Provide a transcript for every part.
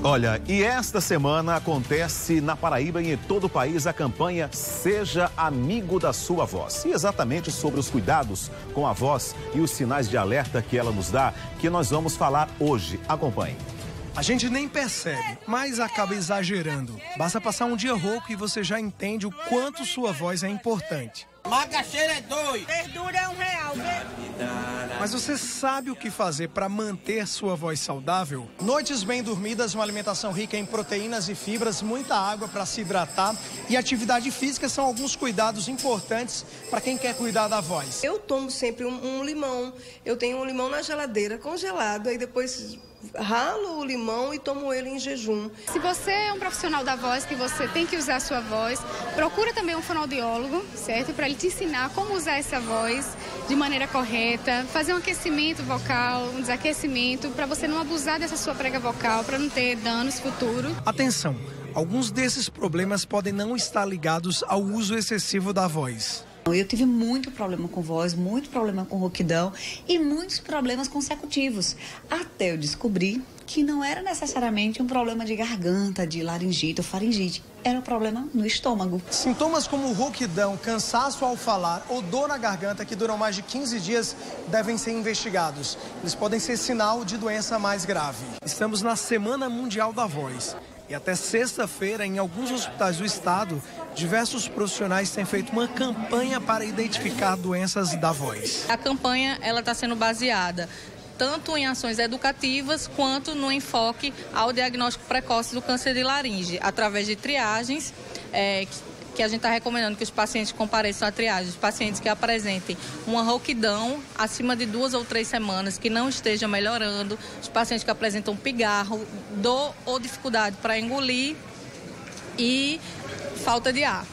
Olha, e esta semana acontece na Paraíba e em todo o país a campanha Seja Amigo da Sua Voz. E exatamente sobre os cuidados com a voz e os sinais de alerta que ela nos dá, que nós vamos falar hoje. Acompanhe. A gente nem percebe, mas acaba exagerando. Basta passar um dia rouco e você já entende o quanto sua voz é importante. Macaxeira é 2. Verdura é R$1, né? Mas você sabe o que fazer para manter sua voz saudável? Noites bem dormidas, uma alimentação rica em proteínas e fibras, muita água para se hidratar e atividade física são alguns cuidados importantes para quem quer cuidar da voz. Eu tomo sempre um limão. Eu tenho um limão na geladeira, congelado, aí depois ralo o limão e tomo ele em jejum. Se você é um profissional da voz, que você tem que usar a sua voz, procura também um fonoaudiólogo, certo? Para ele te ensinar como usar essa voz de maneira correta, fazer um aquecimento vocal, um desaquecimento, para você não abusar dessa sua prega vocal, para não ter danos futuros. Atenção, alguns desses problemas podem não estar ligados ao uso excessivo da voz. Eu tive muito problema com voz, muito problema com rouquidão e muitos problemas consecutivos, até eu descobrir que não era necessariamente um problema de garganta, de laringite ou faringite, era um problema no estômago. Sintomas como rouquidão, cansaço ao falar ou dor na garganta que duram mais de 15 dias devem ser investigados. Eles podem ser sinal de doença mais grave. Estamos na Semana Mundial da Voz. E até sexta-feira, em alguns hospitais do estado, diversos profissionais têm feito uma campanha para identificar doenças da voz. A campanha está sendo baseada tanto em ações educativas quanto no enfoque ao diagnóstico precoce do câncer de laringe, através de triagens, que a gente está recomendando que os pacientes compareçam à triagem, os pacientes que apresentem uma rouquidão acima de 2 ou 3 semanas, que não esteja melhorando, os pacientes que apresentam pigarro, dor ou dificuldade para engolir e falta de ar.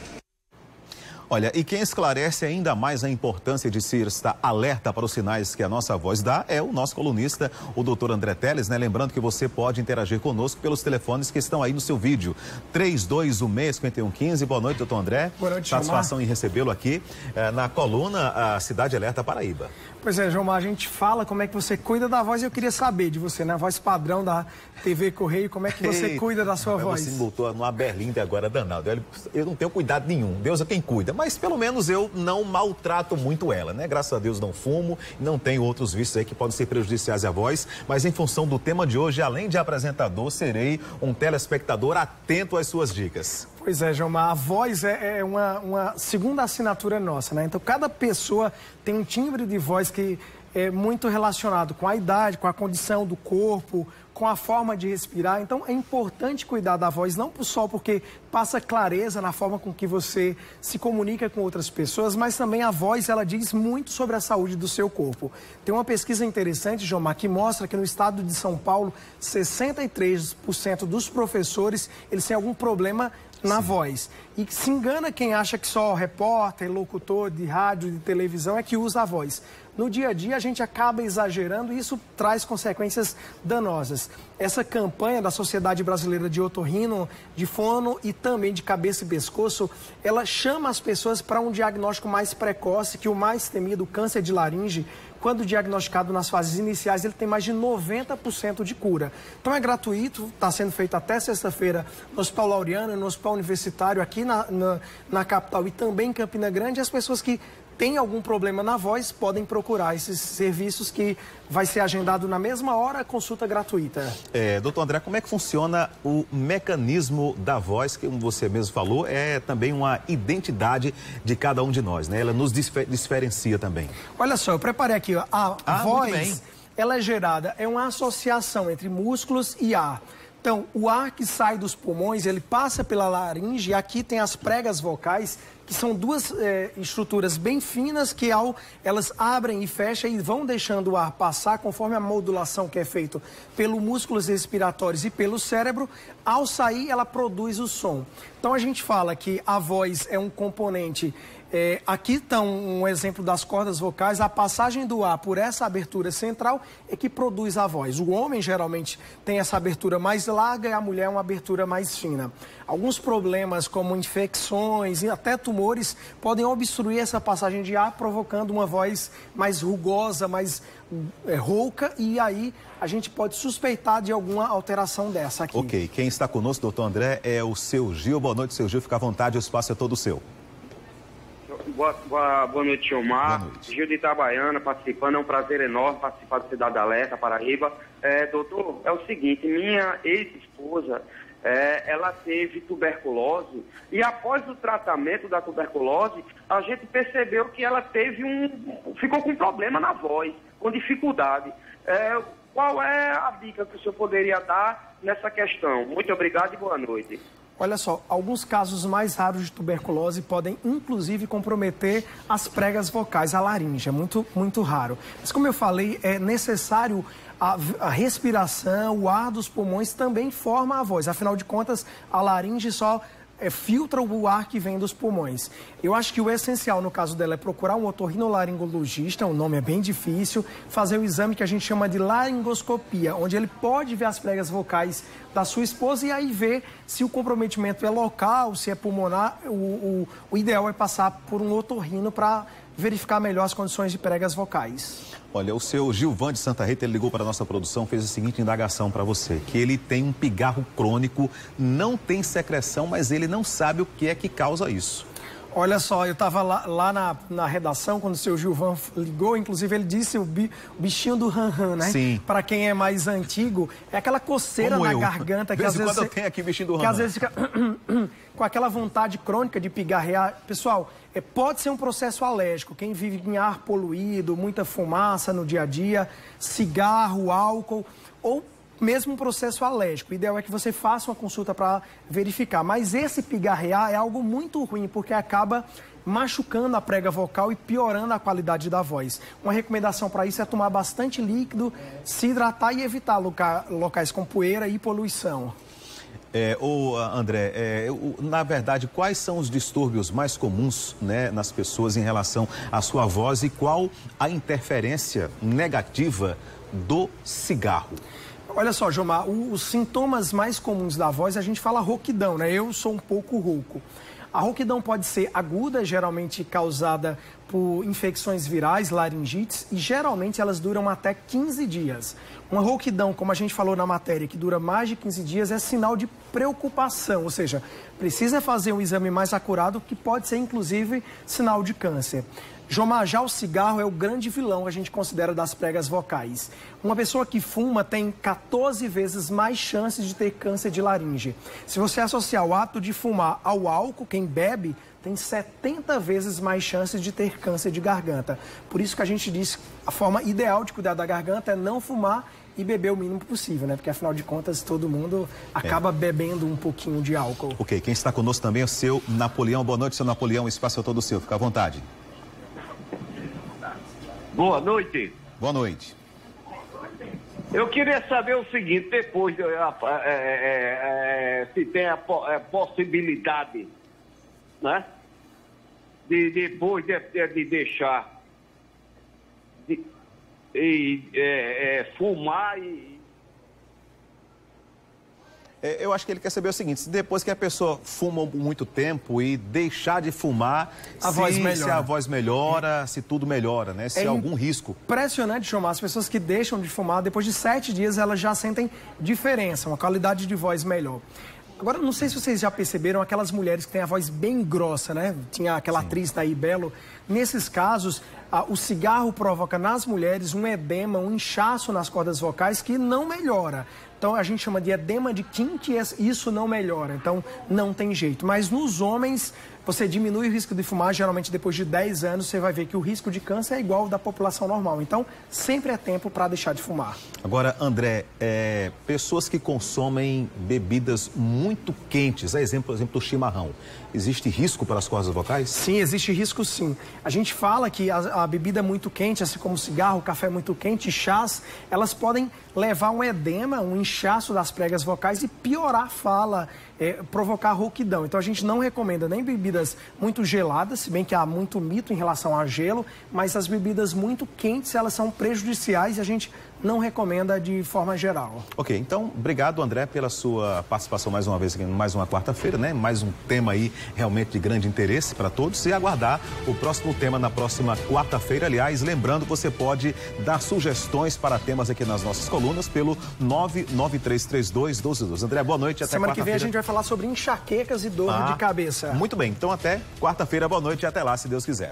Olha, e quem esclarece ainda mais a importância de se estar alerta para os sinais que a nossa voz dá é o nosso colunista, o doutor André Teles, né? Lembrando que você pode interagir conosco pelos telefones que estão aí no seu vídeo. 3216-5115. Boa noite, doutor André. Boa noite, satisfação em recebê-lo aqui na coluna Cidade Alerta Paraíba. Pois é, João, a gente fala como é que você cuida da voz e eu queria saber de você, né? A voz padrão da TV Correio, como é que você cuida da sua voz? Você me botou numa berlinda agora danado. Eu não tenho cuidado nenhum, Deus é quem cuida, mas pelo menos eu não maltrato muito ela, né? Graças a Deus não fumo, não tenho outros vícios aí que podem ser prejudiciais à voz, mas em função do tema de hoje, além de apresentador, serei um telespectador atento às suas dicas. Pois é, João, a voz é uma segunda assinatura nossa, né? Então, cada pessoa tem um timbre de voz que é muito relacionado com a idade, com a condição do corpo, com a forma de respirar. Então, é importante cuidar da voz, não só porque passa clareza na forma com que você se comunica com outras pessoas, mas também a voz, ela diz muito sobre a saúde do seu corpo. Tem uma pesquisa interessante, Jomar, que mostra que no estado de São Paulo, 63% dos professores, eles têm algum problema na voz. E se engana quem acha que só repórter, locutor de rádio, de televisão é que usa a voz. No dia a dia a gente acaba exagerando e isso traz consequências danosas. Essa campanha da Sociedade Brasileira de Otorrino, de Fono e também de Cabeça e Pescoço, ela chama as pessoas para um diagnóstico mais precoce, que o mais temido, o câncer de laringe, quando diagnosticado nas fases iniciais, ele tem mais de 90% de cura. Então é gratuito, está sendo feito até sexta-feira no Hospital Laureano, no Hospital Universitário, aqui na capital e também em Campina Grande. As pessoas que têm algum problema na voz podem procurar esses serviços que vai ser agendado na mesma hora, consulta gratuita. Doutor André, como é que funciona o mecanismo da voz, que como você mesmo falou, é também uma identidade de cada um de nós, né? Ela nos diferencia também. Olha só, eu preparei aqui, ó, a voz, ela é gerada, é uma associação entre músculos e ar. Então, o ar que sai dos pulmões, ele passa pela laringe, e aqui tem as pregas vocais, que são duas estruturas bem finas que elas abrem e fecham e vão deixando o ar passar conforme a modulação que é feita pelos músculos respiratórios e pelo cérebro. Ao sair, ela produz o som. Então, a gente fala que a voz é um componente Aqui estão um exemplo das cordas vocais. A passagem do ar por essa abertura central é que produz a voz. O homem geralmente tem essa abertura mais larga e a mulher uma abertura mais fina. Alguns problemas como infecções e até tumores podem obstruir essa passagem de ar, provocando uma voz mais rugosa, mais rouca, e aí a gente pode suspeitar de alguma alteração dessa aqui. Ok, quem está conosco, doutor André, é o seu Gil. Boa noite, seu Gil, fica à vontade, o espaço é todo seu. Boa noite, Gilmar. Boa noite. Gil de Itabaiana participando, é um prazer enorme participar do Cidade Alerta, Paraíba. Doutor, é o seguinte, minha ex-esposa, ela teve tuberculose e após o tratamento da tuberculose, a gente percebeu que ela ficou com um problema na voz, com dificuldade. Qual é a dica que o senhor poderia dar nessa questão? Muito obrigado e boa noite. Olha só, alguns casos mais raros de tuberculose podem, inclusive, comprometer as pregas vocais, a laringe. É muito, muito raro. Mas, como eu falei, é necessário a respiração, o ar dos pulmões também forma a voz. Afinal de contas, a laringe só filtra o ar que vem dos pulmões. Eu acho que o essencial no caso dela é procurar um otorrinolaringologista, o nome é bem difícil, fazer o exame que a gente chama de laringoscopia, onde ele pode ver as pregas vocais da sua esposa e aí ver se o comprometimento é local, se é pulmonar. O ideal é passar por um otorrino para verificar melhor as condições de pregas vocais. Olha, o seu Gilvan de Santa Rita, ele ligou para a nossa produção, fez a seguinte indagação para você, que ele tem um pigarro crônico, não tem secreção, mas ele não sabe o que é que causa isso. Olha só, eu estava lá na redação quando o seu Gilvan ligou, inclusive ele disse o bichinho do ran-ran, né? Sim. Para quem é mais antigo, é aquela coceira na garganta que às vezes quando eu tenho aqui bichinho do ran-ran. Que às vezes fica com aquela vontade crônica de pigarrear. Pessoal, pode ser um processo alérgico. Quem vive em ar poluído, muita fumaça no dia a dia, cigarro, álcool ou mesmo um processo alérgico. O ideal é que você faça uma consulta para verificar. Mas esse pigarrear é algo muito ruim, porque acaba machucando a prega vocal e piorando a qualidade da voz. Uma recomendação para isso é tomar bastante líquido, se hidratar e evitar locais com poeira e poluição. André, na verdade, quais são os distúrbios mais comuns, né, nas pessoas em relação à sua voz e qual a interferência negativa do cigarro? Olha só, Gilmar, os sintomas mais comuns da voz, a gente fala rouquidão, né? Eu sou um pouco rouco. A rouquidão pode ser aguda, geralmente causada por infecções virais, laringites, e geralmente elas duram até 15 dias. Uma rouquidão, como a gente falou na matéria, que dura mais de 15 dias, é sinal de preocupação, ou seja, precisa fazer um exame mais acurado, que pode ser, inclusive, sinal de câncer. Gilmar, já o cigarro é o grande vilão que a gente considera das pregas vocais. Uma pessoa que fuma tem 14 vezes mais chances de ter câncer de laringe. Se você associar o hábito de fumar ao álcool, quem bebe tem 70 vezes mais chances de ter câncer de garganta. Por isso que a gente diz que a forma ideal de cuidar da garganta é não fumar e beber o mínimo possível, né? Porque, afinal de contas, todo mundo acaba bebendo um pouquinho de álcool. Ok, quem está conosco também é o seu Napoleão. Boa noite, seu Napoleão. O espaço é todo seu. Fica à vontade. Boa noite. Boa noite. Eu queria saber o seguinte, depois se tem a possibilidade, né, depois de deixar fumar e... Eu acho que ele quer saber o seguinte, se depois que a pessoa fuma muito tempo e deixar de fumar, se a voz melhora, se tudo melhora, né? Se há algum risco. Impressionante, Gilmar, as pessoas que deixam de fumar, depois de 7 dias, elas já sentem diferença, uma qualidade de voz melhor. Agora, não sei se vocês já perceberam aquelas mulheres que têm a voz bem grossa, né? Tinha aquela atriz Daí Belo. Nesses casos, o cigarro provoca nas mulheres um edema, um inchaço nas cordas vocais que não melhora. Então, a gente chama de edema de Kink e isso não melhora. Então, não tem jeito. Mas nos homens, você diminui o risco de fumar. Geralmente, depois de 10 anos, você vai ver que o risco de câncer é igual ao da população normal. Então, sempre é tempo para deixar de fumar. Agora, André, pessoas que consomem bebidas muito quentes, exemplo do chimarrão, existe risco para as cordas vocais? Sim, existe risco sim. A gente fala que a bebida muito quente, assim como o cigarro, o café muito quente, chás, elas podem levar um edema, um inchaço das pregas vocais e piorar a fala, provocar rouquidão. Então a gente não recomenda nem bebidas muito geladas, se bem que há muito mito em relação a gelo, mas as bebidas muito quentes, elas são prejudiciais e a gente não recomenda de forma geral. Ok, então, obrigado, André, pela sua participação mais uma vez aqui, mais uma quarta-feira, né? Mais um tema aí realmente de grande interesse para todos e aguardar o próximo tema na próxima quarta-feira. Aliás, lembrando, você pode dar sugestões para temas aqui nas nossas colunas pelo 99332-1212. André, boa noite, até semana que vem a quarta-feira. gente vai falar sobre enxaquecas e dor de cabeça. Muito bem, então até quarta-feira, boa noite e até lá, se Deus quiser.